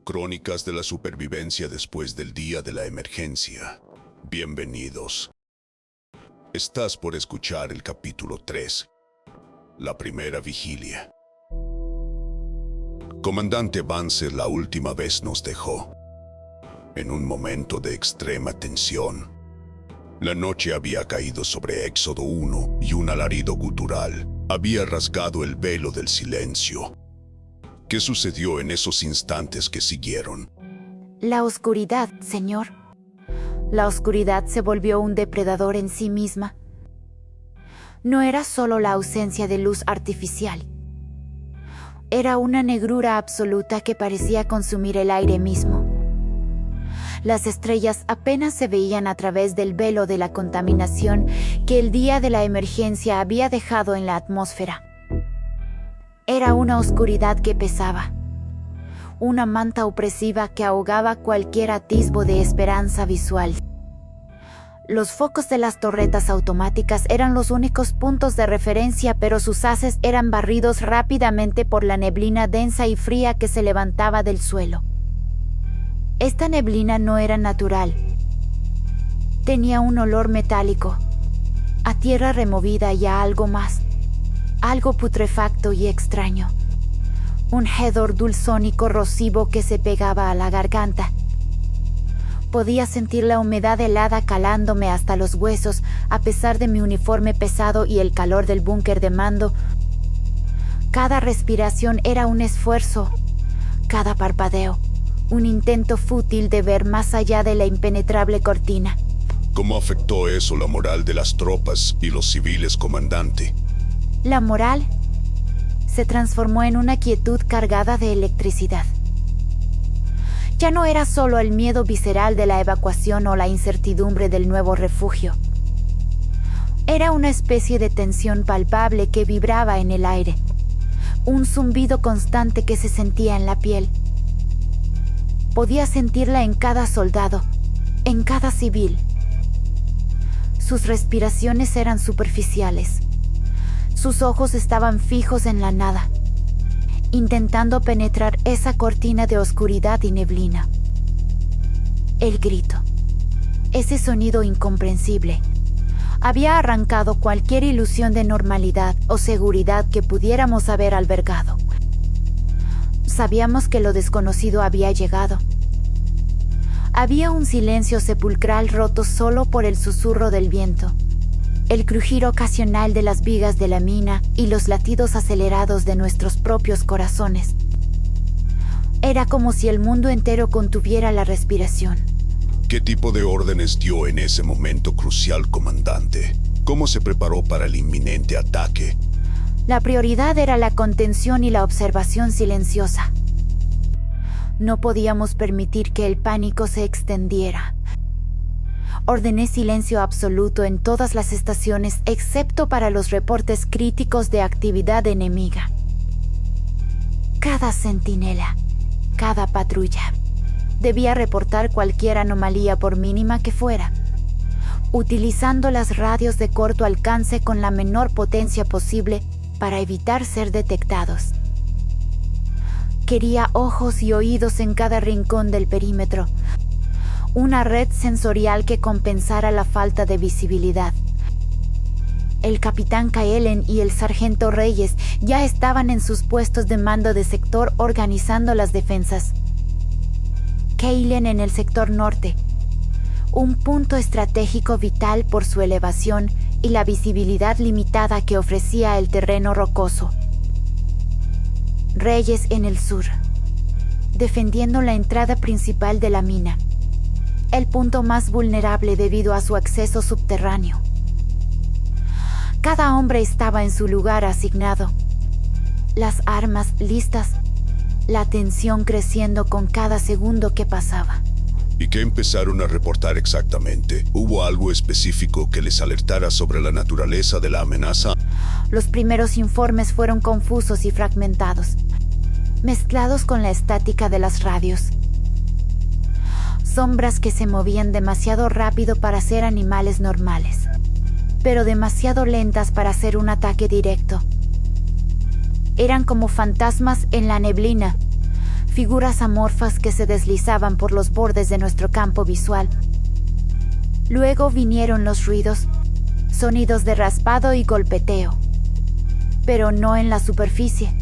Crónicas de la supervivencia después del día de la emergencia. Bienvenidos. Estás por escuchar el capítulo 3. La primera vigilia. Comandante Vance la última vez nos dejó en un momento de extrema tensión. La noche había caído sobre Éxodo 1 y un alarido gutural había rasgado el velo del silencio. ¿Qué sucedió en esos instantes que siguieron? La oscuridad, señor. La oscuridad se volvió un depredador en sí misma. No era solo la ausencia de luz artificial. Era una negrura absoluta que parecía consumir el aire mismo. Las estrellas apenas se veían a través del velo de la contaminación que el día de la emergencia había dejado en la atmósfera. Era una oscuridad que pesaba, una manta opresiva que ahogaba cualquier atisbo de esperanza visual. Los focos de las torretas automáticas eran los únicos puntos de referencia, pero sus haces eran barridos rápidamente por la neblina densa y fría que se levantaba del suelo. Esta neblina no era natural. Tenía un olor metálico, a tierra removida y a algo más. Algo putrefacto y extraño. Un hedor dulzón y corrosivo que se pegaba a la garganta. Podía sentir la humedad helada calándome hasta los huesos, a pesar de mi uniforme pesado y el calor del búnker de mando. Cada respiración era un esfuerzo, cada parpadeo, un intento fútil de ver más allá de la impenetrable cortina. ¿Cómo afectó eso la moral de las tropas y los civiles, comandante? La moral se transformó en una quietud cargada de electricidad. Ya no era solo el miedo visceral de la evacuación o la incertidumbre del nuevo refugio. Era una especie de tensión palpable que vibraba en el aire, un zumbido constante que se sentía en la piel. Podía sentirla en cada soldado, en cada civil. Sus respiraciones eran superficiales. Sus ojos estaban fijos en la nada, intentando penetrar esa cortina de oscuridad y neblina. El grito, ese sonido incomprensible, había arrancado cualquier ilusión de normalidad o seguridad que pudiéramos haber albergado. Sabíamos que lo desconocido había llegado. Había un silencio sepulcral roto solo por el susurro del viento, el crujir ocasional de las vigas de la mina y los latidos acelerados de nuestros propios corazones. Era como si el mundo entero contuviera la respiración. ¿Qué tipo de órdenes dio en ese momento crucial, comandante? ¿Cómo se preparó para el inminente ataque? La prioridad era la contención y la observación silenciosa. No podíamos permitir que el pánico se extendiera. Ordené silencio absoluto en todas las estaciones excepto para los reportes críticos de actividad enemiga. Cada centinela, cada patrulla, debía reportar cualquier anomalía por mínima que fuera, utilizando las radios de corto alcance con la menor potencia posible para evitar ser detectados. Quería ojos y oídos en cada rincón del perímetro, una red sensorial que compensara la falta de visibilidad. El capitán Kaelen y el sargento Reyes ya estaban en sus puestos de mando de sector organizando las defensas. Kaelen en el sector norte, un punto estratégico vital por su elevación y la visibilidad limitada que ofrecía el terreno rocoso. Reyes en el sur, defendiendo la entrada principal de la mina, el punto más vulnerable debido a su acceso subterráneo. Cada hombre estaba en su lugar asignado, las armas listas, la tensión creciendo con cada segundo que pasaba. ¿Y qué empezaron a reportar exactamente? ¿Hubo algo específico que les alertara sobre la naturaleza de la amenaza? Los primeros informes fueron confusos y fragmentados, mezclados con la estática de las radios. Sombras que se movían demasiado rápido para ser animales normales, pero demasiado lentas para hacer un ataque directo. Eran como fantasmas en la neblina, figuras amorfas que se deslizaban por los bordes de nuestro campo visual. Luego vinieron los ruidos, sonidos de raspado y golpeteo, pero no en la superficie.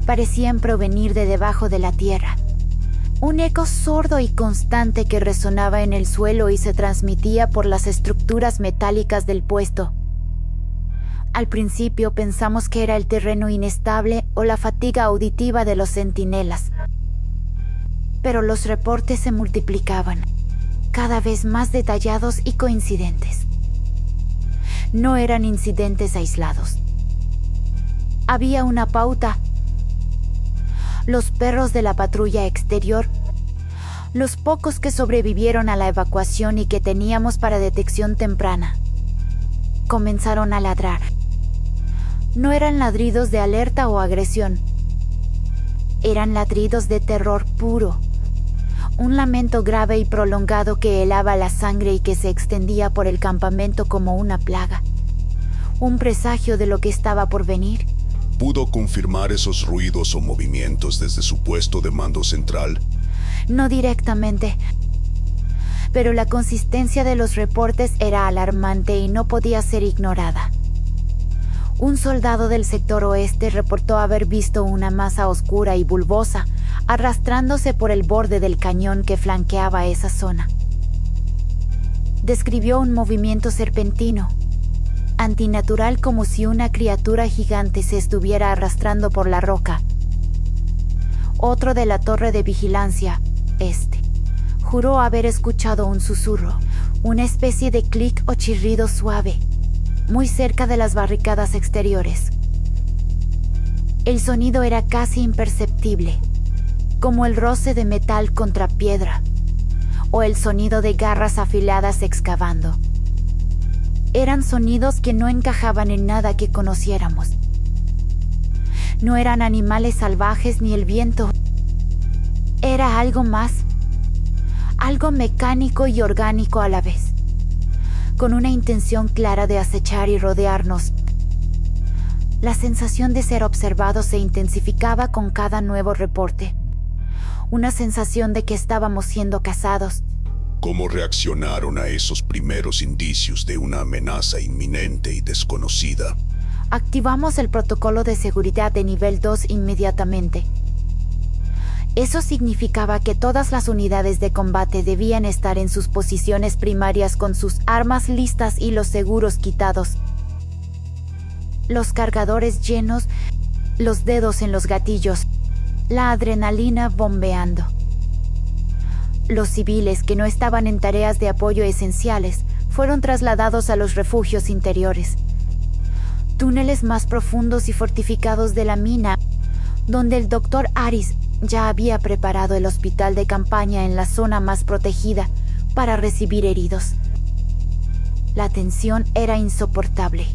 Parecían provenir de debajo de la tierra. Un eco sordo y constante que resonaba en el suelo y se transmitía por las estructuras metálicas del puesto. Al principio pensamos que era el terreno inestable o la fatiga auditiva de los centinelas. Pero los reportes se multiplicaban, cada vez más detallados y coincidentes. No eran incidentes aislados. Había una pauta. Los perros de la patrulla exterior, los pocos que sobrevivieron a la evacuación y que teníamos para detección temprana, comenzaron a ladrar. No eran ladridos de alerta o agresión. Eran ladridos de terror puro. Un lamento grave y prolongado que helaba la sangre y que se extendía por el campamento como una plaga. Un presagio de lo que estaba por venir. ¿Pudo confirmar esos ruidos o movimientos desde su puesto de mando central? No directamente, pero la consistencia de los reportes era alarmante y no podía ser ignorada. Un soldado del sector oeste reportó haber visto una masa oscura y bulbosa arrastrándose por el borde del cañón que flanqueaba esa zona. Describió un movimiento serpentino, antinatural, como si una criatura gigante se estuviera arrastrando por la roca. Otro de la torre de vigilancia, juró haber escuchado un susurro, una especie de clic o chirrido suave, muy cerca de las barricadas exteriores. El sonido era casi imperceptible, como el roce de metal contra piedra, o el sonido de garras afiladas excavando. Eran sonidos que no encajaban en nada que conociéramos. No eran animales salvajes ni el viento. Era algo más, algo mecánico y orgánico a la vez, con una intención clara de acechar y rodearnos. La sensación de ser observados se intensificaba con cada nuevo reporte. Una sensación de que estábamos siendo cazados. ¿Cómo reaccionaron a esos primeros indicios de una amenaza inminente y desconocida? Activamos el protocolo de seguridad de nivel 2 inmediatamente. Eso significaba que todas las unidades de combate debían estar en sus posiciones primarias con sus armas listas y los seguros quitados. Los cargadores llenos, los dedos en los gatillos, la adrenalina bombeando. Los civiles que no estaban en tareas de apoyo esenciales fueron trasladados a los refugios interiores, túneles más profundos y fortificados de la mina, donde el Dr. Aris ya había preparado el hospital de campaña en la zona más protegida para recibir heridos. La tensión era insoportable.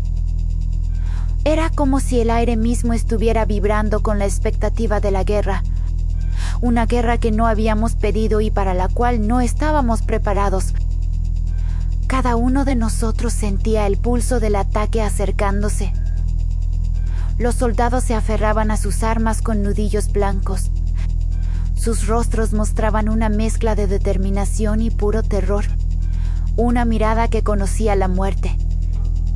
Era como si el aire mismo estuviera vibrando con la expectativa de la guerra. Una guerra que no habíamos pedido y para la cual no estábamos preparados. Cada uno de nosotros sentía el pulso del ataque acercándose. Los soldados se aferraban a sus armas con nudillos blancos. Sus rostros mostraban una mezcla de determinación y puro terror. Una mirada que conocía la muerte.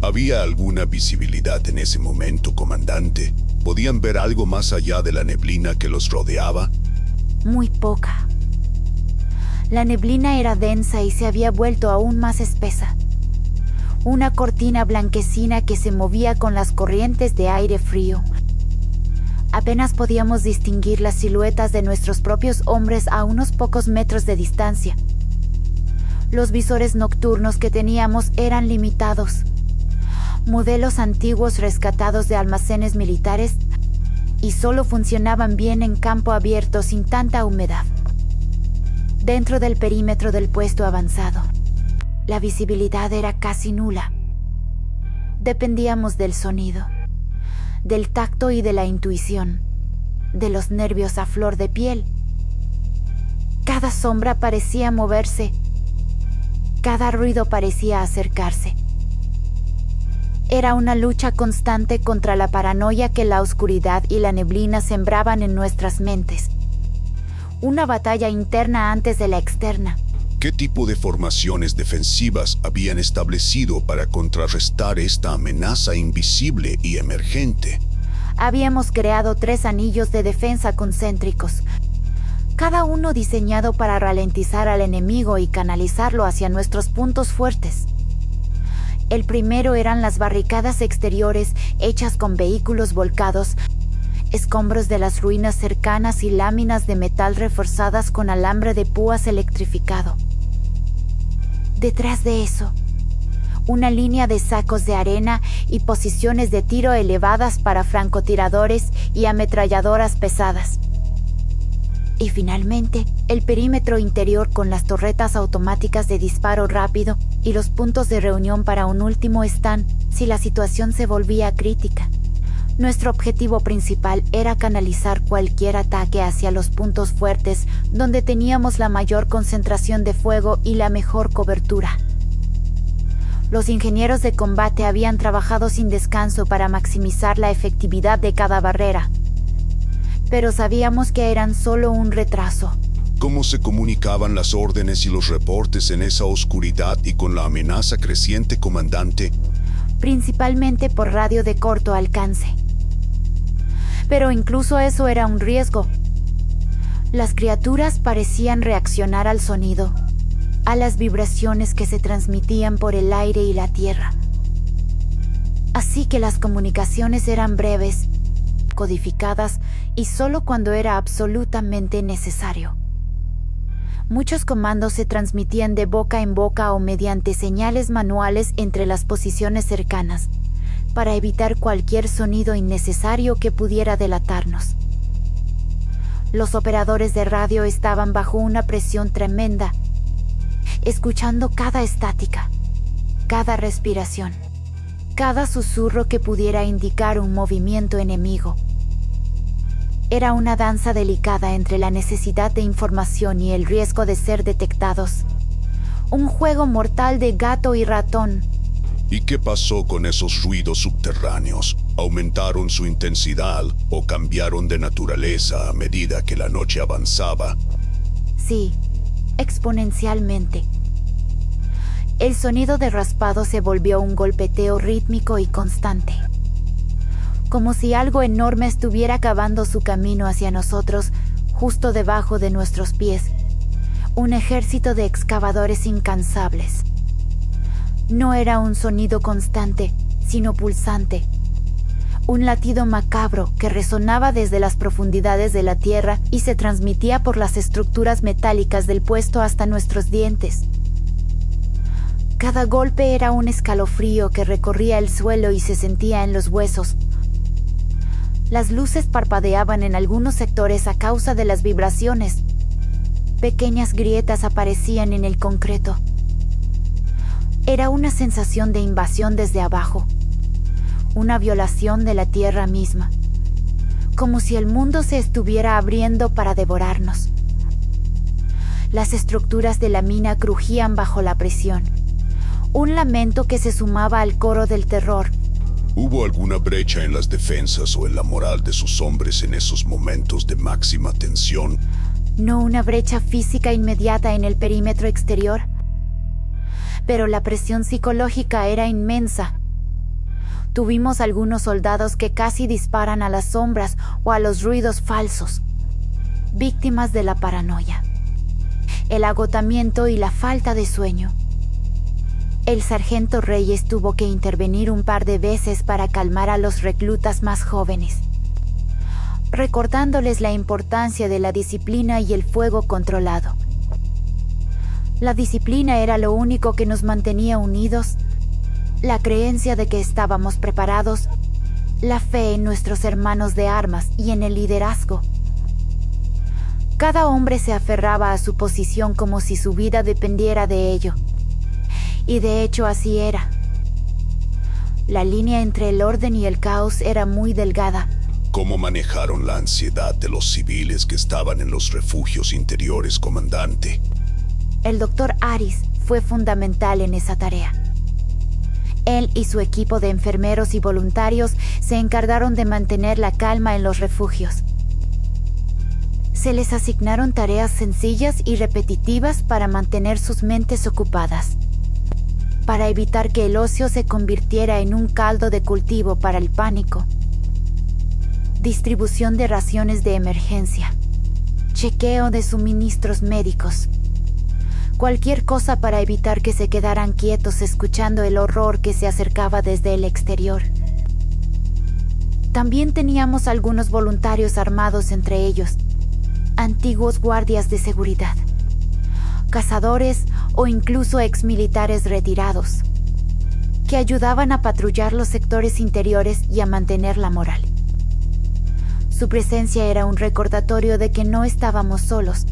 ¿Había alguna visibilidad en ese momento, comandante? ¿Podían ver algo más allá de la neblina que los rodeaba? Muy poca. La neblina era densa y se había vuelto aún más espesa. Una cortina blanquecina que se movía con las corrientes de aire frío. Apenas podíamos distinguir las siluetas de nuestros propios hombres a unos pocos metros de distancia. Los visores nocturnos que teníamos eran limitados. Modelos antiguos rescatados de almacenes militares y solo funcionaban bien en campo abierto sin tanta humedad. Dentro del perímetro del puesto avanzado, la visibilidad era casi nula. Dependíamos del sonido, del tacto y de la intuición, de los nervios a flor de piel. Cada sombra parecía moverse, cada ruido parecía acercarse. Era una lucha constante contra la paranoia que la oscuridad y la neblina sembraban en nuestras mentes. Una batalla interna antes de la externa. ¿Qué tipo de formaciones defensivas habían establecido para contrarrestar esta amenaza invisible y emergente? Habíamos creado 3 anillos de defensa concéntricos, cada uno diseñado para ralentizar al enemigo y canalizarlo hacia nuestros puntos fuertes. El primero eran las barricadas exteriores hechas con vehículos volcados, escombros de las ruinas cercanas y láminas de metal reforzadas con alambre de púas electrificado. Detrás de eso, una línea de sacos de arena y posiciones de tiro elevadas para francotiradores y ametralladoras pesadas. Y finalmente, el perímetro interior con las torretas automáticas de disparo rápido y los puntos de reunión para un último stand si la situación se volvía crítica. Nuestro objetivo principal era canalizar cualquier ataque hacia los puntos fuertes donde teníamos la mayor concentración de fuego y la mejor cobertura. Los ingenieros de combate habían trabajado sin descanso para maximizar la efectividad de cada barrera, pero sabíamos que eran solo un retraso. ¿Cómo se comunicaban las órdenes y los reportes en esa oscuridad y con la amenaza creciente, comandante? Principalmente por radio de corto alcance. Pero incluso eso era un riesgo. Las criaturas parecían reaccionar al sonido, a las vibraciones que se transmitían por el aire y la tierra. Así que las comunicaciones eran breves, codificadas y solo cuando era absolutamente necesario. Muchos comandos se transmitían de boca en boca o mediante señales manuales entre las posiciones cercanas, para evitar cualquier sonido innecesario que pudiera delatarnos. Los operadores de radio estaban bajo una presión tremenda, escuchando cada estática, cada respiración, cada susurro que pudiera indicar un movimiento enemigo. Era una danza delicada entre la necesidad de información y el riesgo de ser detectados. Un juego mortal de gato y ratón. ¿Y qué pasó con esos ruidos subterráneos? ¿Aumentaron su intensidad o cambiaron de naturaleza a medida que la noche avanzaba? Sí, exponencialmente. El sonido de raspado se volvió un golpeteo rítmico y constante, como si algo enorme estuviera cavando su camino hacia nosotros, justo debajo de nuestros pies. Un ejército de excavadores incansables. No era un sonido constante, sino pulsante. Un latido macabro que resonaba desde las profundidades de la tierra y se transmitía por las estructuras metálicas del puesto hasta nuestros dientes. Cada golpe era un escalofrío que recorría el suelo y se sentía en los huesos. Las luces parpadeaban en algunos sectores a causa de las vibraciones. Pequeñas grietas aparecían en el concreto. Era una sensación de invasión desde abajo, una violación de la tierra misma, como si el mundo se estuviera abriendo para devorarnos. Las estructuras de la mina crujían bajo la presión, un lamento que se sumaba al coro del terror. ¿Hubo alguna brecha en las defensas o en la moral de sus hombres en esos momentos de máxima tensión? No una brecha física inmediata en el perímetro exterior, pero la presión psicológica era inmensa. Tuvimos algunos soldados que casi disparan a las sombras o a los ruidos falsos, víctimas de la paranoia, el agotamiento y la falta de sueño. El sargento Reyes tuvo que intervenir un par de veces para calmar a los reclutas más jóvenes, recordándoles la importancia de la disciplina y el fuego controlado. La disciplina era lo único que nos mantenía unidos, la creencia de que estábamos preparados, la fe en nuestros hermanos de armas y en el liderazgo. Cada hombre se aferraba a su posición como si su vida dependiera de ello. Y de hecho así era. La línea entre el orden y el caos era muy delgada. ¿Cómo manejaron la ansiedad de los civiles que estaban en los refugios interiores, comandante? El Dr. Aris fue fundamental en esa tarea. Él y su equipo de enfermeros y voluntarios se encargaron de mantener la calma en los refugios. Se les asignaron tareas sencillas y repetitivas para mantener sus mentes ocupadas, para evitar que el ocio se convirtiera en un caldo de cultivo para el pánico. Distribución de raciones de emergencia, chequeo de suministros médicos, cualquier cosa para evitar que se quedaran quietos escuchando el horror que se acercaba desde el exterior. También teníamos algunos voluntarios armados entre ellos, antiguos guardias de seguridad, cazadores o incluso exmilitares retirados, que ayudaban a patrullar los sectores interiores y a mantener la moral. Su presencia era un recordatorio de que no estábamos solos,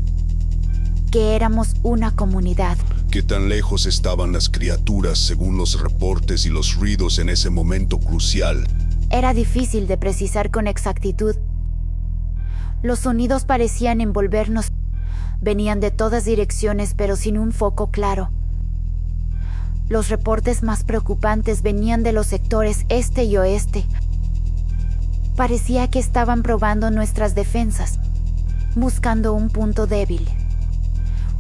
que éramos una comunidad. ¿Qué tan lejos estaban las criaturas según los reportes y los ruidos en ese momento crucial? Era difícil de precisar con exactitud. Los sonidos parecían envolvernos. Venían de todas direcciones, pero sin un foco claro. Los reportes más preocupantes venían de los sectores este y oeste. Parecía que estaban probando nuestras defensas, buscando un punto débil,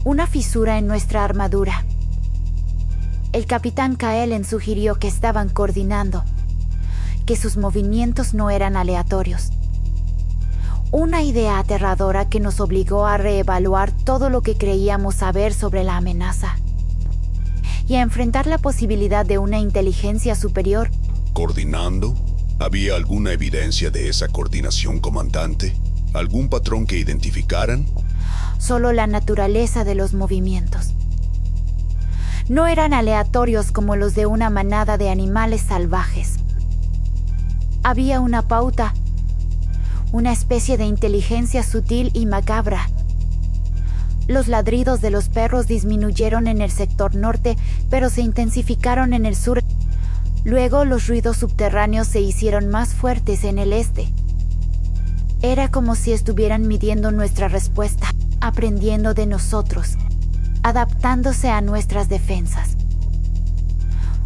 una fisura en nuestra armadura. El capitán Kaelen sugirió que estaban coordinando, que sus movimientos no eran aleatorios. Una idea aterradora que nos obligó a reevaluar todo lo que creíamos saber sobre la amenaza y a enfrentar la posibilidad de una inteligencia superior. ¿Coordinando? ¿Había alguna evidencia de esa coordinación, comandante? ¿Algún patrón que identificaran? Solo la naturaleza de los movimientos. No eran aleatorios como los de una manada de animales salvajes. Había una pauta, una especie de inteligencia sutil y macabra. Los ladridos de los perros disminuyeron en el sector norte, pero se intensificaron en el sur. Luego los ruidos subterráneos se hicieron más fuertes en el este. Era como si estuvieran midiendo nuestra respuesta, aprendiendo de nosotros, adaptándose a nuestras defensas.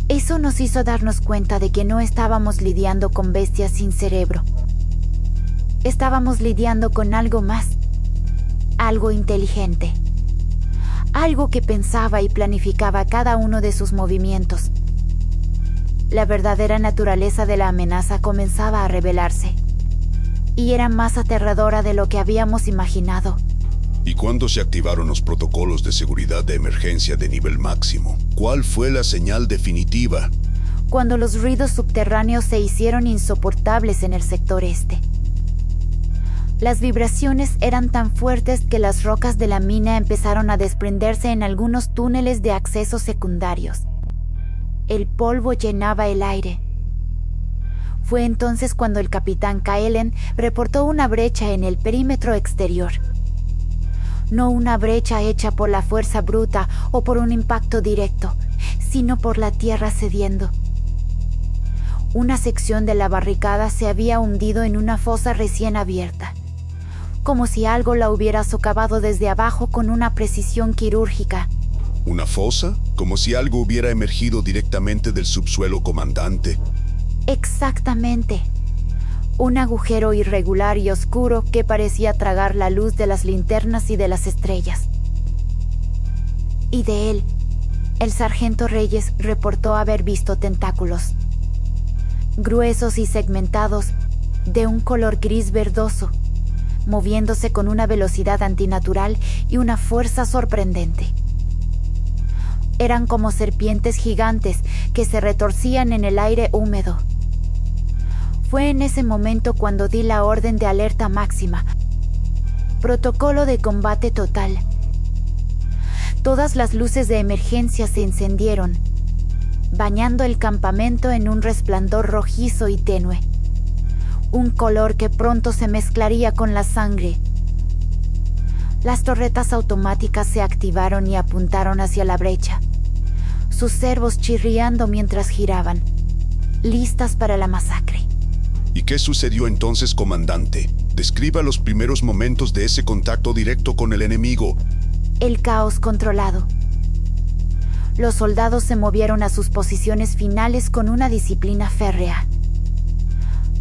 Eso nos hizo darnos cuenta de que no estábamos lidiando con bestias sin cerebro. Estábamos lidiando con algo más, algo inteligente, algo que pensaba y planificaba cada uno de sus movimientos. La verdadera naturaleza de la amenaza comenzaba a revelarse, y era más aterradora de lo que habíamos imaginado. ¿Y cuándo se activaron los protocolos de seguridad de emergencia de nivel máximo? ¿Cuál fue la señal definitiva? Cuando los ruidos subterráneos se hicieron insoportables en el sector este. Las vibraciones eran tan fuertes que las rocas de la mina empezaron a desprenderse en algunos túneles de acceso secundarios. El polvo llenaba el aire. Fue entonces cuando el capitán Kaelen reportó una brecha en el perímetro exterior. No una brecha hecha por la fuerza bruta o por un impacto directo, sino por la tierra cediendo. Una sección de la barricada se había hundido en una fosa recién abierta, como si algo la hubiera socavado desde abajo con una precisión quirúrgica. ¿Una fosa? Como si algo hubiera emergido directamente del subsuelo, comandante. Exactamente. Un agujero irregular y oscuro que parecía tragar la luz de las linternas y de las estrellas. Y de él, el sargento Reyes reportó haber visto tentáculos, gruesos y segmentados, de un color gris verdoso, moviéndose con una velocidad antinatural y una fuerza sorprendente. Eran como serpientes gigantes que se retorcían en el aire húmedo. Fue en ese momento cuando di la orden de alerta máxima. Protocolo de combate total. Todas las luces de emergencia se encendieron, bañando el campamento en un resplandor rojizo y tenue. Un color que pronto se mezclaría con la sangre. Las torretas automáticas se activaron y apuntaron hacia la brecha, sus servos chirriando mientras giraban, listas para la masacre. ¿Y qué sucedió entonces, comandante? Describa los primeros momentos de ese contacto directo con el enemigo. El caos controlado. Los soldados se movieron a sus posiciones finales con una disciplina férrea.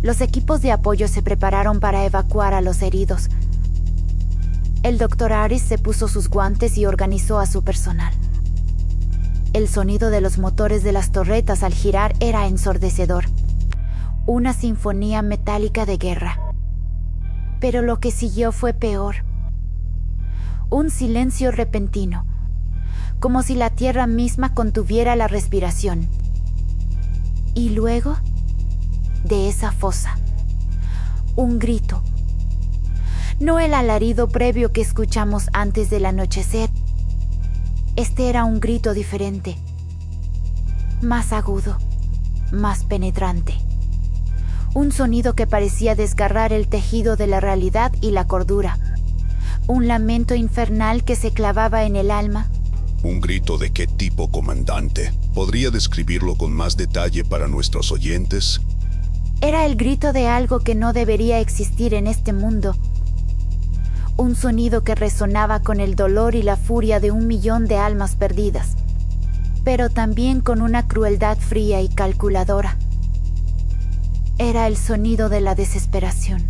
Los equipos de apoyo se prepararon para evacuar a los heridos. El doctor Harris se puso sus guantes y organizó a su personal. El sonido de los motores de las torretas al girar era ensordecedor. Una sinfonía metálica de guerra. Pero lo que siguió fue peor. Un silencio repentino, como si la tierra misma contuviera la respiración. Y luego, de esa fosa, un grito. No el alarido previo que escuchamos antes del anochecer. Este era un grito diferente, más agudo, más penetrante. Un sonido que parecía desgarrar el tejido de la realidad y la cordura. Un lamento infernal que se clavaba en el alma. ¿Un grito de qué tipo, comandante? ¿Podría describirlo con más detalle para nuestros oyentes? Era el grito de algo que no debería existir en este mundo. Un sonido que resonaba con el dolor y la furia de 1.000.000 de almas perdidas, pero también con una crueldad fría y calculadora. Era el sonido de la desesperación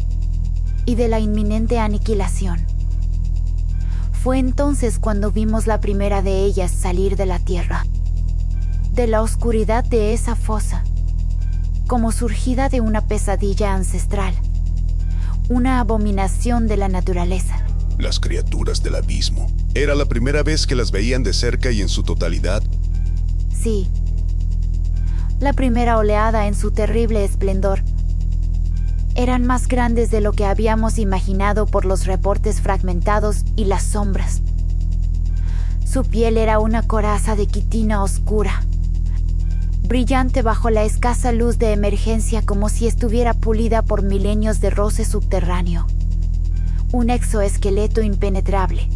y de la inminente aniquilación. Fue entonces cuando vimos la primera de ellas salir de la tierra, de la oscuridad de esa fosa, como surgida de una pesadilla ancestral. Una abominación de la naturaleza. Las criaturas del abismo. ¿Era la primera vez que las veían de cerca y en su totalidad? Sí. La primera oleada en su terrible esplendor. Eran más grandes de lo que habíamos imaginado por los reportes fragmentados y las sombras. Su piel era una coraza de quitina oscura, brillante bajo la escasa luz de emergencia, como si estuviera pulida por milenios de roce subterráneo. Un exoesqueleto impenetrable.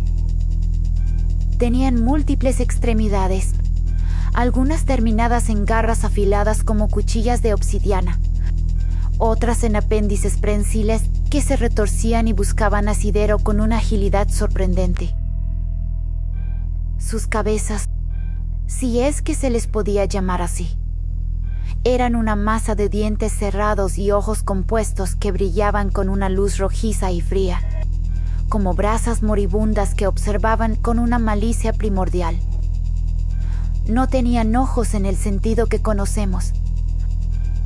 Tenían múltiples extremidades, algunas terminadas en garras afiladas como cuchillas de obsidiana, otras en apéndices prensiles que se retorcían y buscaban asidero con una agilidad sorprendente. Sus cabezas, si es que se les podía llamar así, eran una masa de dientes cerrados y ojos compuestos que brillaban con una luz rojiza y fría, como brasas moribundas que observaban con una malicia primordial. No tenían ojos en el sentido que conocemos.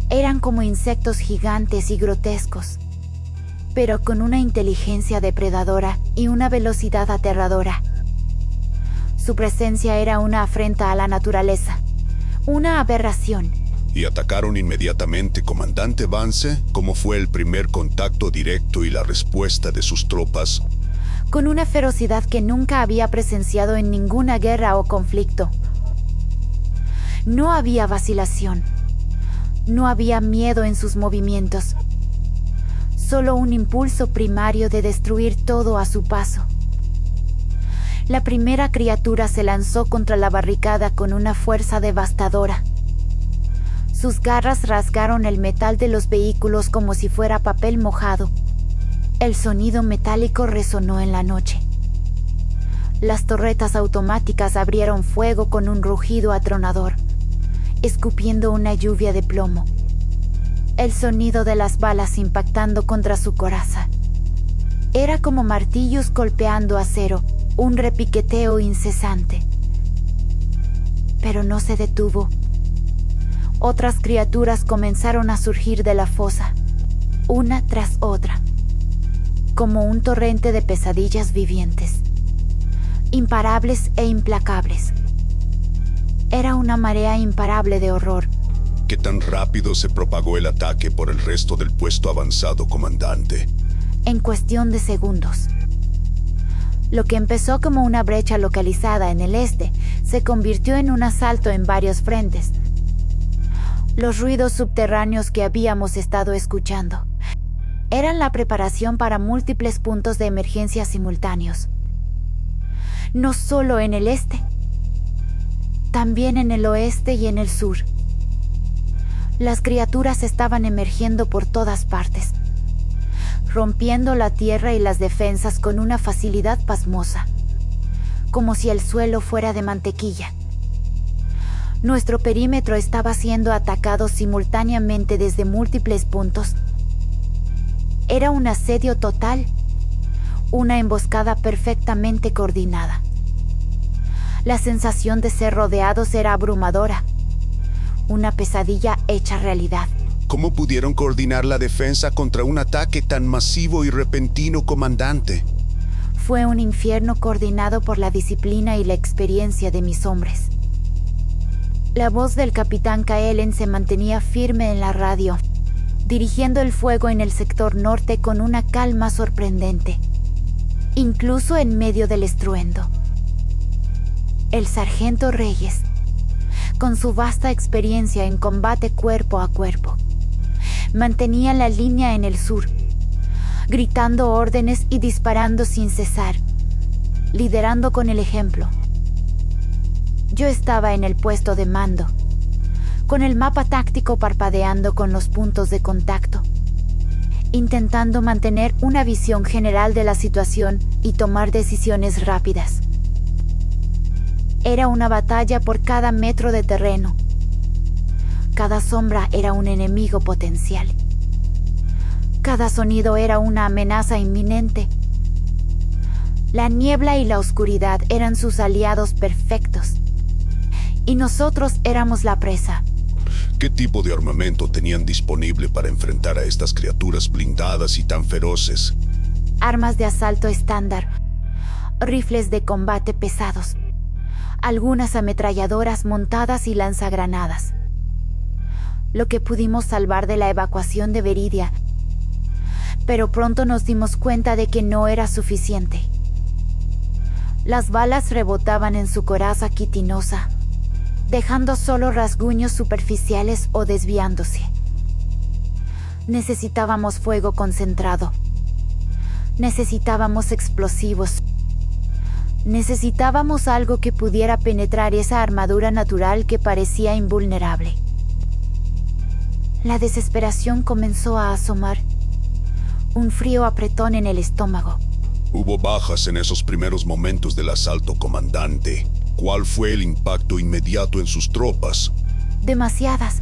Eran como insectos gigantes y grotescos, pero con una inteligencia depredadora y una velocidad aterradora. Su presencia era una afrenta a la naturaleza, una aberración. ¿Y atacaron inmediatamente, comandante Vance? ¿Cómo fue el primer contacto directo y la respuesta de sus tropas? Con una ferocidad que nunca había presenciado en ninguna guerra o conflicto. No había vacilación. No había miedo en sus movimientos. Solo un impulso primario de destruir todo a su paso. La primera criatura se lanzó contra la barricada con una fuerza devastadora. Sus garras rasgaron el metal de los vehículos como si fuera papel mojado. El sonido metálico resonó en la noche. Las torretas automáticas abrieron fuego con un rugido atronador, escupiendo una lluvia de plomo. El sonido de las balas impactando contra su coraza. Era como martillos golpeando acero, un repiqueteo incesante. Pero no se detuvo. Otras criaturas comenzaron a surgir de la fosa, una tras otra, como un torrente de pesadillas vivientes, imparables e implacables. Era una marea imparable de horror. ¿Qué tan rápido se propagó el ataque por el resto del puesto avanzado, comandante? En cuestión de segundos. Lo que empezó como una brecha localizada en el este se convirtió en un asalto en varios frentes. Los ruidos subterráneos que habíamos estado escuchando eran la preparación para múltiples puntos de emergencia simultáneos. No solo en el este, también en el oeste y en el sur. Las criaturas estaban emergiendo por todas partes, rompiendo la tierra y las defensas con una facilidad pasmosa, como si el suelo fuera de mantequilla. Nuestro perímetro estaba siendo atacado simultáneamente desde múltiples puntos. Era un asedio total, una emboscada perfectamente coordinada. La sensación de ser rodeados era abrumadora, una pesadilla hecha realidad. ¿Cómo pudieron coordinar la defensa contra un ataque tan masivo y repentino, comandante? Fue un infierno coordinado por la disciplina y la experiencia de mis hombres. La voz del capitán Kaelen se mantenía firme en la radio, dirigiendo el fuego en el sector norte con una calma sorprendente, incluso en medio del estruendo. El sargento Reyes, con su vasta experiencia en combate cuerpo a cuerpo, mantenía la línea en el sur, gritando órdenes y disparando sin cesar, liderando con el ejemplo. Yo estaba en el puesto de mando, con el mapa táctico parpadeando con los puntos de contacto, intentando mantener una visión general de la situación y tomar decisiones rápidas. Era una batalla por cada metro de terreno. Cada sombra era un enemigo potencial. Cada sonido era una amenaza inminente. La niebla y la oscuridad eran sus aliados perfectos. Y nosotros éramos la presa. ¿Qué tipo de armamento tenían disponible para enfrentar a estas criaturas blindadas y tan feroces? Armas de asalto estándar, rifles de combate pesados, algunas ametralladoras montadas y lanzagranadas. Lo que pudimos salvar de la evacuación de Veridia, pero pronto nos dimos cuenta de que no era suficiente. Las balas rebotaban en su coraza quitinosa, dejando solo rasguños superficiales o desviándose. Necesitábamos fuego concentrado. Necesitábamos explosivos. Necesitábamos algo que pudiera penetrar esa armadura natural que parecía invulnerable. La desesperación comenzó a asomar, un frío apretón en el estómago. Hubo bajas en esos primeros momentos del asalto, comandante. ¿Cuál fue el impacto inmediato en sus tropas? Demasiadas.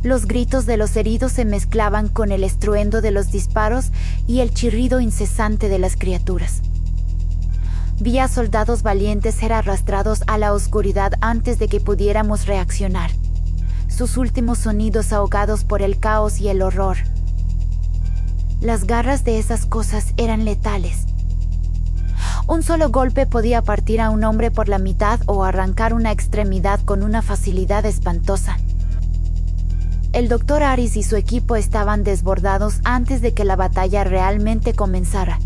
Los gritos de los heridos se mezclaban con el estruendo de los disparos y el chirrido incesante de las criaturas. Vi a soldados valientes ser arrastrados a la oscuridad antes de que pudiéramos reaccionar, sus últimos sonidos ahogados por el caos y el horror. Las garras de esas cosas eran letales. Un solo golpe podía partir a un hombre por la mitad o arrancar una extremidad con una facilidad espantosa. El Dr. Aris y su equipo estaban desbordados antes de que la batalla realmente comenzara.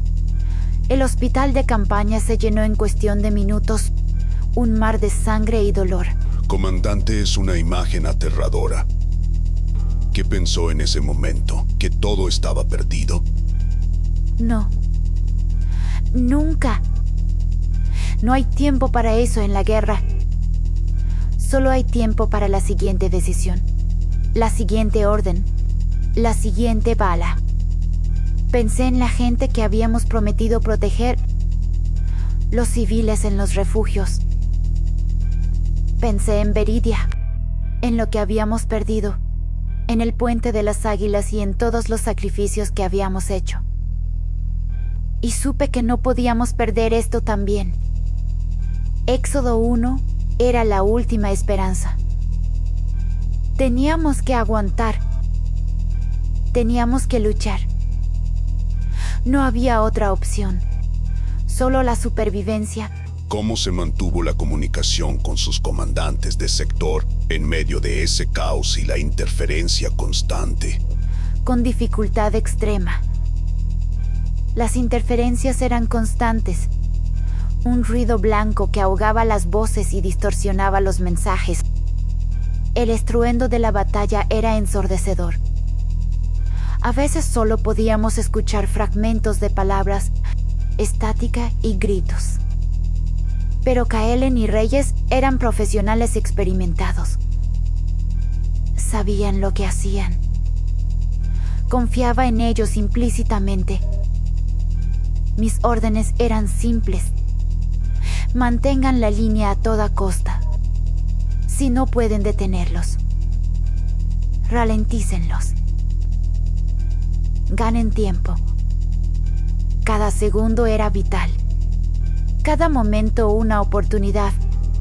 El hospital de campaña se llenó en cuestión de minutos, un mar de sangre y dolor. Comandante, es una imagen aterradora. ¿Qué pensó en ese momento? ¿Que todo estaba perdido? No. Nunca. No hay tiempo para eso en la guerra. Solo hay tiempo para la siguiente decisión, la siguiente orden, la siguiente bala. Pensé en la gente que habíamos prometido proteger, los civiles en los refugios. Pensé en Veridia, en lo que habíamos perdido, en el Puente de las Águilas y en todos los sacrificios que habíamos hecho. Y supe que no podíamos perder esto también. Éxodo 1 era la última esperanza. Teníamos que aguantar. Teníamos que luchar. No había otra opción. Solo la supervivencia. ¿Cómo se mantuvo la comunicación con sus comandantes de sector en medio de ese caos y la interferencia constante? Con dificultad extrema. Las interferencias eran constantes. Un ruido blanco que ahogaba las voces y distorsionaba los mensajes. El estruendo de la batalla era ensordecedor. A veces solo podíamos escuchar fragmentos de palabras, estática y gritos. Pero Kaelen y Reyes eran profesionales experimentados. Sabían lo que hacían. Confiaba en ellos implícitamente. Mis órdenes eran simples. Mantengan la línea a toda costa. Si no pueden detenerlos, ralentícenlos. Ganen tiempo. Cada segundo era vital. Cada momento una oportunidad.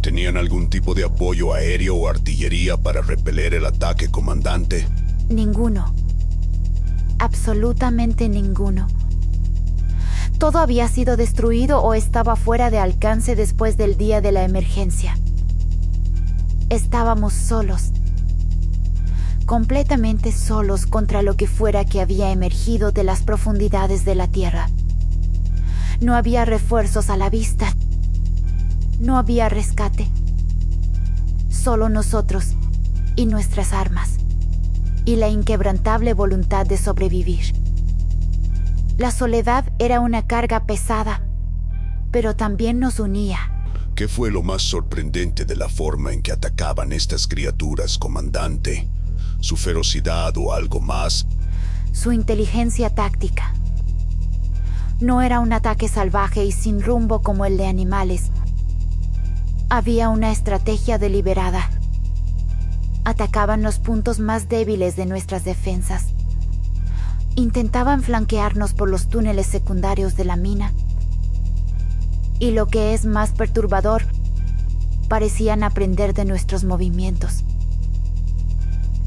¿Tenían algún tipo de apoyo aéreo o artillería para repeler el ataque, comandante? Ninguno. Absolutamente ninguno. Todo había sido destruido o estaba fuera de alcance después del día de la emergencia. Estábamos solos. Completamente solos contra lo que fuera que había emergido de las profundidades de la tierra. No había refuerzos a la vista. No había rescate. Solo nosotros y nuestras armas. Y la inquebrantable voluntad de sobrevivir. La soledad era una carga pesada, pero también nos unía. ¿Qué fue lo más sorprendente de la forma en que atacaban estas criaturas, comandante? ¿Su ferocidad o algo más? Su inteligencia táctica. No era un ataque salvaje y sin rumbo como el de animales. Había una estrategia deliberada. Atacaban los puntos más débiles de nuestras defensas. Intentaban flanquearnos por los túneles secundarios de la mina. Y lo que es más perturbador, parecían aprender de nuestros movimientos.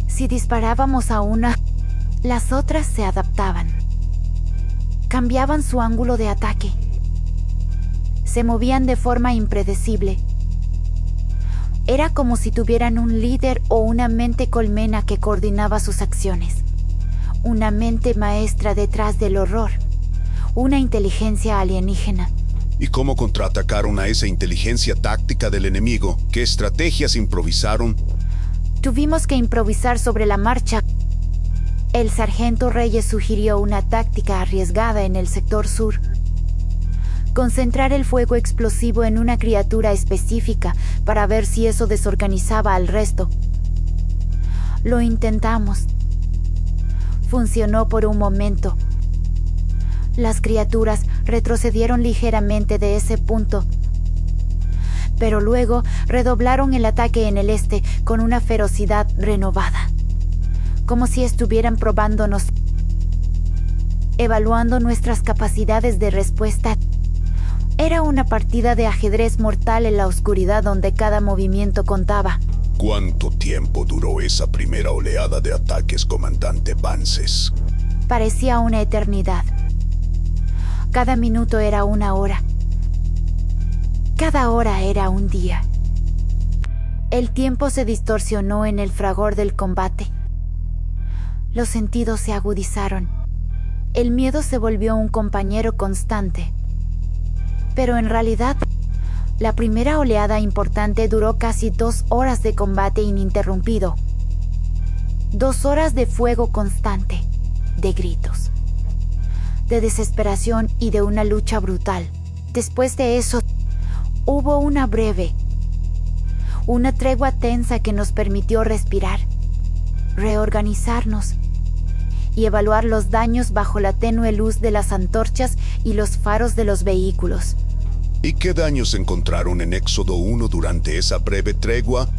Si disparábamos a una, las otras se adaptaban. Cambiaban su ángulo de ataque. Se movían de forma impredecible. Era como si tuvieran un líder o una mente colmena que coordinaba sus acciones. Una mente maestra detrás del horror. Una inteligencia alienígena. ¿Y cómo contraatacaron a esa inteligencia táctica del enemigo? ¿Qué estrategias improvisaron? Tuvimos que improvisar sobre la marcha. El sargento Reyes sugirió una táctica arriesgada en el sector sur. Concentrar el fuego explosivo en una criatura específica para ver si eso desorganizaba al resto. Lo intentamos. Funcionó por un momento. Las criaturas retrocedieron ligeramente de ese punto, pero luego redoblaron el ataque en el este con una ferocidad renovada, como si estuvieran probándonos, evaluando nuestras capacidades de respuesta. Era una partida de ajedrez mortal en la oscuridad donde cada movimiento contaba. ¿Cuánto tiempo duró esa primera oleada de ataques, comandante Vances? Parecía una eternidad. Cada minuto era una hora. Cada hora era un día. El tiempo se distorsionó en el fragor del combate. Los sentidos se agudizaron. El miedo se volvió un compañero constante. Pero en realidad, la primera oleada importante duró casi 2 horas de combate ininterrumpido. 2 horas de fuego constante, de gritos, de desesperación y de una lucha brutal. Después de eso, hubo una tregua tensa que nos permitió respirar, reorganizarnos y evaluar los daños bajo la tenue luz de las antorchas y los faros de los vehículos. ¿Y qué daños encontraron en Éxodo 1 durante esa breve tregua?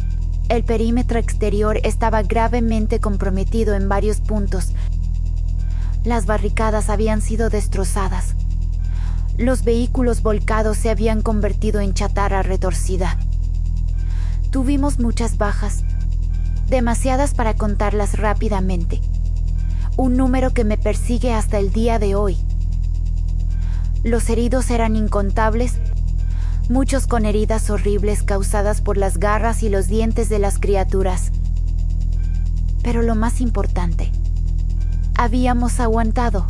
El perímetro exterior estaba gravemente comprometido en varios puntos. Las barricadas habían sido destrozadas. Los vehículos volcados se habían convertido en chatarra retorcida. Tuvimos muchas bajas, demasiadas para contarlas rápidamente. Un número que me persigue hasta el día de hoy. Los heridos eran incontables, muchos con heridas horribles causadas por las garras y los dientes de las criaturas. Pero lo más importante, habíamos aguantado.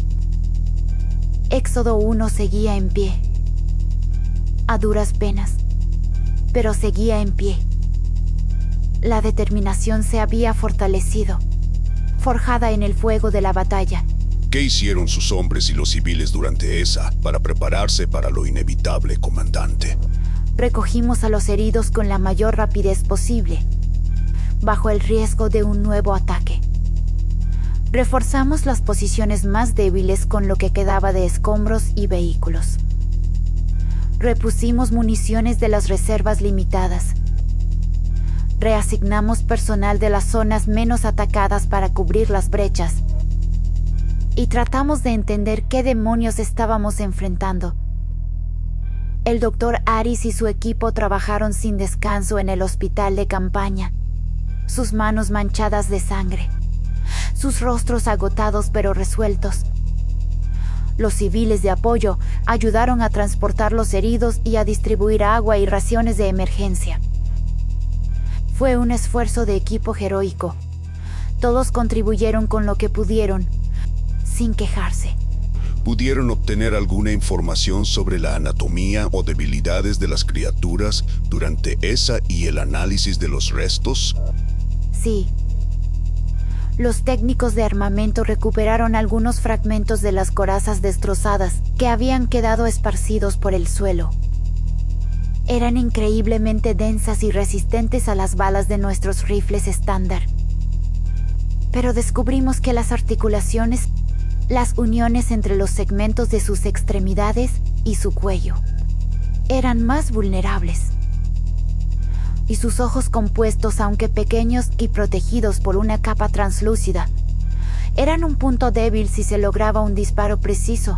Éxodo 1 seguía en pie. A duras penas, pero seguía en pie. La determinación se había fortalecido, forjada en el fuego de la batalla. ¿Qué hicieron sus hombres y los civiles durante esa para prepararse para lo inevitable, comandante? Recogimos a los heridos con la mayor rapidez posible, bajo el riesgo de un nuevo ataque. Reforzamos las posiciones más débiles con lo que quedaba de escombros y vehículos. Repusimos municiones de las reservas limitadas. Reasignamos personal de las zonas menos atacadas para cubrir las brechas. y tratamos de entender qué demonios estábamos enfrentando. El doctor Aris y su equipo trabajaron sin descanso en el hospital de campaña, sus manos manchadas de sangre, sus rostros agotados pero resueltos. Los civiles de apoyo ayudaron a transportar los heridos y a distribuir agua y raciones de emergencia. Fue un esfuerzo de equipo heroico. Todos contribuyeron con lo que pudieron, sin quejarse. ¿Pudieron obtener alguna información sobre la anatomía o debilidades de las criaturas durante esa y el análisis de los restos? Sí. Los técnicos de armamento recuperaron algunos fragmentos de las corazas destrozadas que habían quedado esparcidos por el suelo. Eran increíblemente densas y resistentes a las balas de nuestros rifles estándar. Pero descubrimos que las articulaciones, las uniones entre los segmentos de sus extremidades y su cuello, eran más vulnerables. Y sus ojos compuestos, aunque pequeños y protegidos por una capa translúcida, eran un punto débil si se lograba un disparo preciso.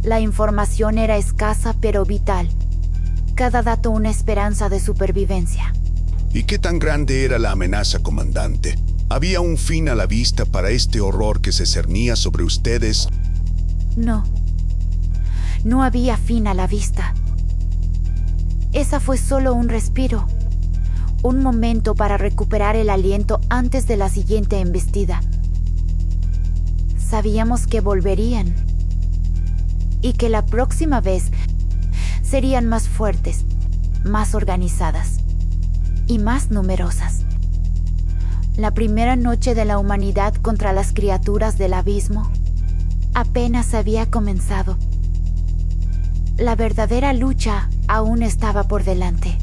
La información era escasa pero vital. Cada dato una esperanza de supervivencia. ¿Y qué tan grande era la amenaza, comandante? ¿Había un fin a la vista para este horror que se cernía sobre ustedes? No. No había fin a la vista. Esa fue solo un respiro. Un momento para recuperar el aliento antes de la siguiente embestida. Sabíamos que volverían. Y que la próxima vez serían más fuertes, más organizadas y más numerosas. La primera noche de la humanidad contra las criaturas del abismo apenas había comenzado. La verdadera lucha aún estaba por delante.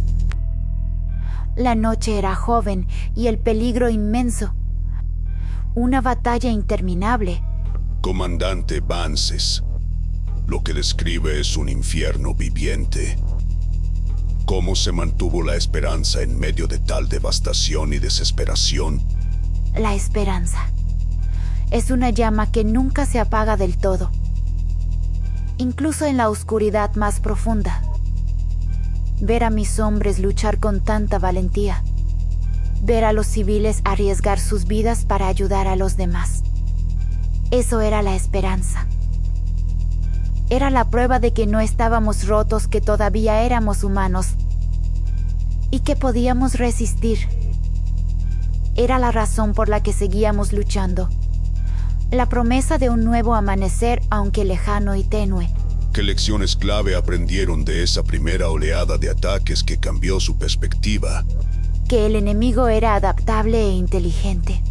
La noche era joven y el peligro inmenso. Una batalla interminable. Comandante Vances, lo que describe es un infierno viviente. ¿Cómo se mantuvo la esperanza en medio de tal devastación y desesperación? La esperanza es una llama que nunca se apaga del todo, incluso en la oscuridad más profunda. Ver a mis hombres luchar con tanta valentía, ver a los civiles arriesgar sus vidas para ayudar a los demás. Eso era la esperanza. Era la prueba de que no estábamos rotos, que todavía éramos humanos y que podíamos resistir. Era la razón por la que seguíamos luchando. La promesa de un nuevo amanecer, aunque lejano y tenue. ¿Qué lecciones clave aprendieron de esa primera oleada de ataques que cambió su perspectiva? Que el enemigo era adaptable e inteligente.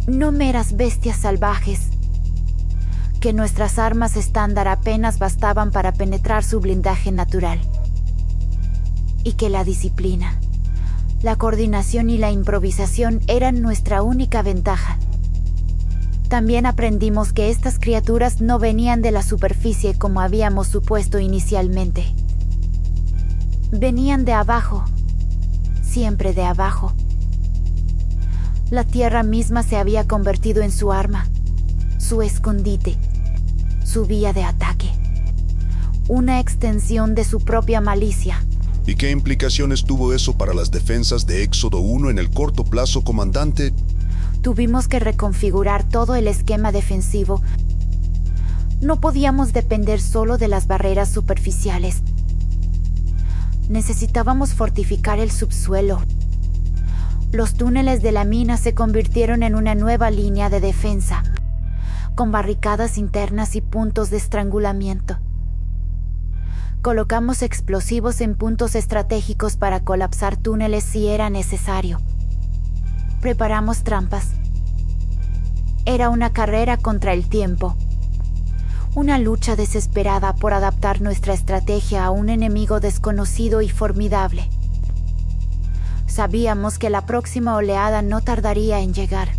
No meras bestias salvajes. Que nuestras armas estándar apenas bastaban para penetrar su blindaje natural. Y que la disciplina, la coordinación y la improvisación eran nuestra única ventaja. También aprendimos que estas criaturas no venían de la superficie como habíamos supuesto inicialmente. Venían de abajo, siempre de abajo. La tierra misma se había convertido en su arma, su escondite, su vía de ataque, una extensión de su propia malicia. ¿Y qué implicaciones tuvo eso para las defensas de Éxodo 1 en el corto plazo, comandante? Tuvimos que reconfigurar todo el esquema defensivo. No podíamos depender solo de las barreras superficiales. Necesitábamos fortificar el subsuelo. Los túneles de la mina se convirtieron en una nueva línea de defensa, con barricadas internas y puntos de estrangulamiento. Colocamos explosivos en puntos estratégicos para colapsar túneles si era necesario. Preparamos trampas. Era una carrera contra el tiempo. Una lucha desesperada por adaptar nuestra estrategia a un enemigo desconocido y formidable. Sabíamos que la próxima oleada no tardaría en llegar,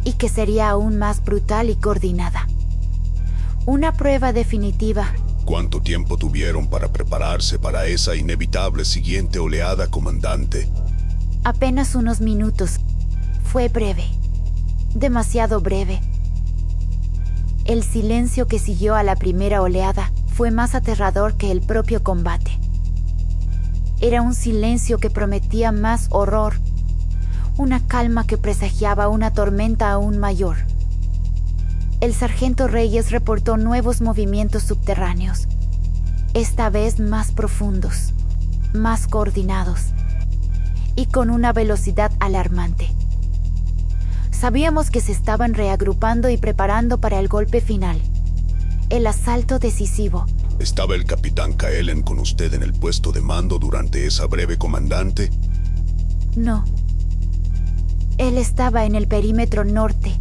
y que sería aún más brutal y coordinada. Una prueba definitiva. ¿Cuánto tiempo tuvieron para prepararse para esa inevitable siguiente oleada, comandante? Apenas unos minutos. Fue breve. Demasiado breve. El silencio que siguió a la primera oleada fue más aterrador que el propio combate. Era un silencio que prometía más horror, una calma que presagiaba una tormenta aún mayor. El sargento Reyes reportó nuevos movimientos subterráneos, esta vez más profundos, más coordinados y con una velocidad alarmante. Sabíamos que se estaban reagrupando y preparando para el golpe final, el asalto decisivo. ¿Estaba el capitán Kaelen con usted en el puesto de mando durante esa breve, comandante? No. Él estaba en el perímetro norte,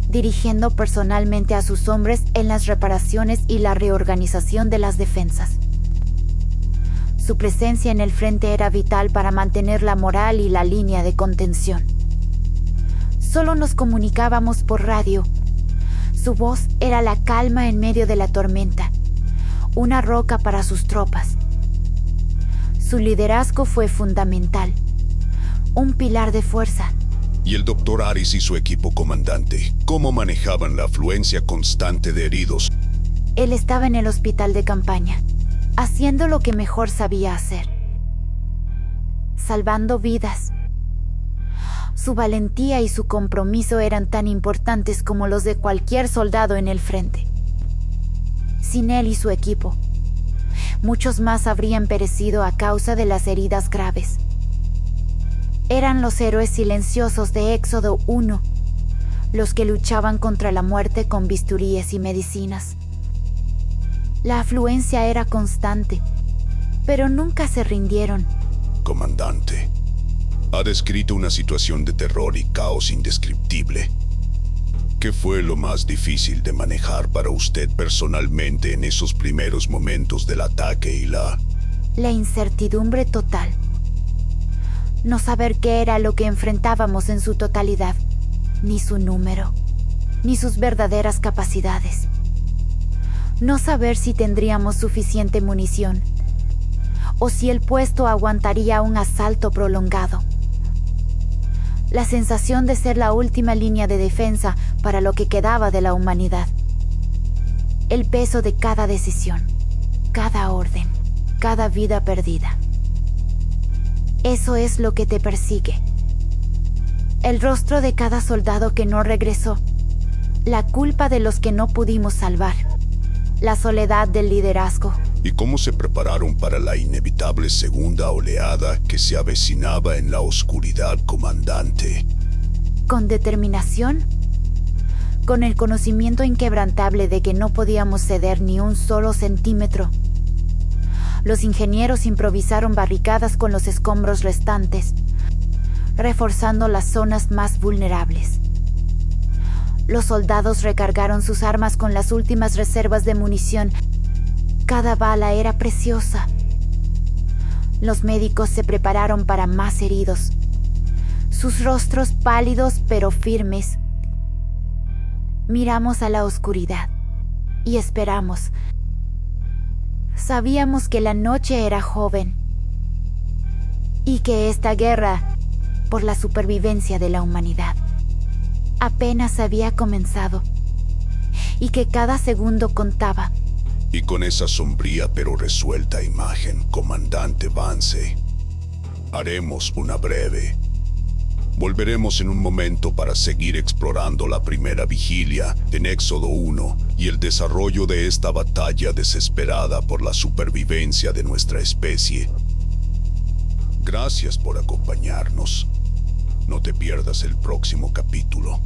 dirigiendo personalmente a sus hombres en las reparaciones y la reorganización de las defensas. Su presencia en el frente era vital para mantener la moral y la línea de contención. Solo nos comunicábamos por radio. Su voz era la calma en medio de la tormenta, una roca para sus tropas. Su liderazgo fue fundamental, un pilar de fuerza. ¿Y el doctor Aris y su equipo, comandante? ¿Cómo manejaban la afluencia constante de heridos? Él estaba en el hospital de campaña, haciendo lo que mejor sabía hacer, salvando vidas. Su valentía y su compromiso eran tan importantes como los de cualquier soldado en el frente. Sin él y su equipo, muchos más habrían perecido a causa de las heridas graves. Eran los héroes silenciosos de Éxodo 1, los que luchaban contra la muerte con bisturíes y medicinas. La afluencia era constante, pero nunca se rindieron. Comandante, ha descrito una situación de terror y caos indescriptible. ¿Qué fue lo más difícil de manejar para usted personalmente en esos primeros momentos del ataque y la incertidumbre total. No saber qué era lo que enfrentábamos en su totalidad, ni su número, ni sus verdaderas capacidades. No saber si tendríamos suficiente munición, o si el puesto aguantaría un asalto prolongado. La sensación de ser la última línea de defensa para lo que quedaba de la humanidad. El peso de cada decisión, cada orden, cada vida perdida. Eso es lo que te persigue. El rostro de cada soldado que no regresó, la culpa de los que no pudimos salvar, la soledad del liderazgo. ¿Y cómo se prepararon para la inevitable segunda oleada que se avecinaba en la oscuridad, comandante? Con determinación, con el conocimiento inquebrantable de que no podíamos ceder ni un solo centímetro. Los ingenieros improvisaron barricadas con los escombros restantes, reforzando las zonas más vulnerables. Los soldados recargaron sus armas con las últimas reservas de munición. Cada bala era preciosa. Los médicos se prepararon para más heridos, sus rostros pálidos pero firmes. Miramos a la oscuridad y esperamos. Sabíamos que la noche era joven y que esta guerra, por la supervivencia de la humanidad, apenas había comenzado y que cada segundo contaba. Y con esa sombría pero resuelta imagen, comandante Vance, haremos una breve. Volveremos en un momento para seguir explorando la primera vigilia en Éxodo 1 y el desarrollo de esta batalla desesperada por la supervivencia de nuestra especie. Gracias por acompañarnos. No te pierdas el próximo capítulo.